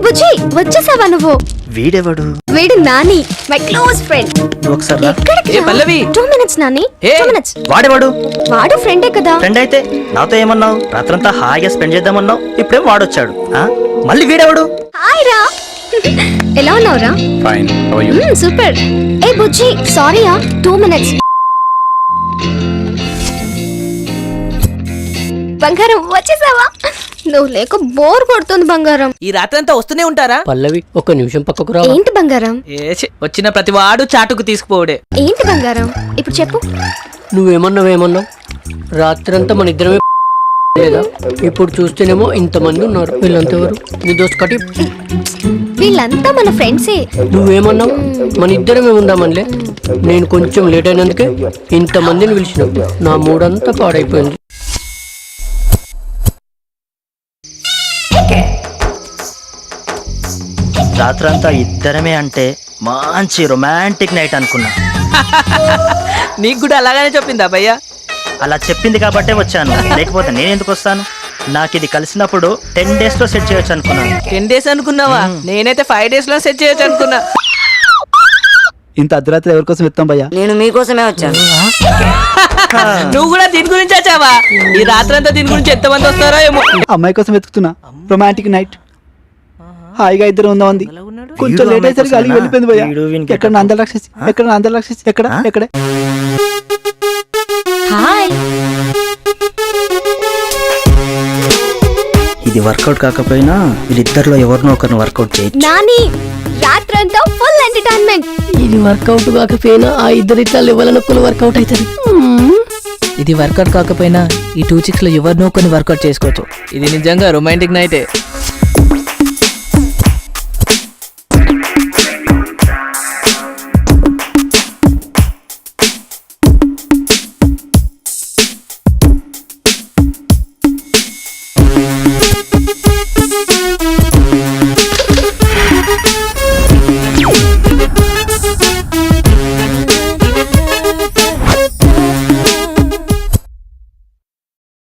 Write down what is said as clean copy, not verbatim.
బుజ్జి వచ్చేసావా నువ్వు? వీడెవడు? వీడు నాని, మై క్లోజ్ ఫ్రెండ్. ఒకసారి ఏ పల్లవి 2 minutes నాని, 2 minutes. వాడెవడు? వాడు ఫ్రెండే కదా. ఫ్రెండ్ అయితే నాతో ఏమన్నావు? రాత్రంతా హాయిగా స్పెండ్ చేద్దామన్నావు, ఇప్పుడేం వాడొచ్చాడు. మళ్ళీ వీడెవడు? హాయ్ రా. ఎలా ఉన్నావురా? Fine, how are you? Super. ఏ బుజ్జి సారీ 2 minutes. బంగారం వచ్చేసావా? నువ్వు లేక బోర్ కొడుతుంది బంగారం. ఈ రాత్రంతా వస్తూనే ఉంటారా? పల్లవి ఒక్క నిమిషం పక్కకు రా. ఏంటి బంగారం? వచ్చిన ప్రతి వాడు చాటుకు తీసుకుపోవడే. ఏంటి బంగారం ఇప్పుడు చెప్పు. నువ్వేమన్నావు? రాత్రంతా మన ఇద్దరమే లేదా? ఇప్పుడు చూస్తేనేమో ఇంతమంది ఉన్నారు. వీళ్ళంతా ఎవరు? నీ దోస్త్ కటి. వీళ్ళంతా మన ఫ్రెండ్సే. నువ్వేమన్నావు? మన ఇద్దరమే ఉందామనిలే. నేను కొంచెం లేట్ అయినందుకే ఇంతమందిని పిలిచిన. నా మూడంతా పాడైపోయింది. రాత్రంతా ఇద్దరమే అంటే మంచి రొమాంటిక్ నైట్ అనుకున్నా. నీకు కూడా అలాగనే చెప్పిందా భయ్యా? అలా చెప్పింది కాబట్టే వచ్చాను, లేకపోతే నేను ఎందుకు వస్తాను? నాకు ఇది కలిసినప్పుడు 10 days లో సెట్ చేయొచ్చు అనుకున్నాను. 10 days అనుకున్నావా? నేనైతే 5 days లో సెట్ చేయొచ్చు అనుకున్నా. ఇంత అర్ధరాత్రి ఎవరి కోసం ఇస్తాం భయ్యా? నేను మీకోసమే వచ్చాను. నువ్వు కూడా దీని గురించి వచ్చావా? ఈ రాత్రంతా దీని గురించి ఎంతమంది వస్తారో ఏమో. అమ్మాయి కోసం వెతుకుతున్నా, రొమాంటిక్ నైట్. హాయిగా ఇద్దరు ఉందామంది. కొంచెం లేట్ అయ్యేసరికి అలిగి వెళ్ళిపోయింది భయ్యా. ఎక్కడ అందరక్షసి, ఎక్కడే. హాయ్. ఇది వర్కౌట్ కాకపోయినా వీళ్ళిద్దరిలో ఎవరినో ఒకరిని వర్కౌట్ చేయొచ్చు. నాని రాత్రంతా ఫుల్ ఎంటర్టైన్మెంట్. ఇది వర్కౌట్ కాకపోయినా ఆ ఇద్దరిట్లా లెవెల్ వర్కౌట్ అవుతుంది. ఇది వర్కౌట్ కాకపోయినా ఈ 2 chicks లో ఎవరినో కొన్ని వర్కౌట్ చేసుకోవచ్చు. ఇది నిజంగా రొమాంటిక్ నైటే.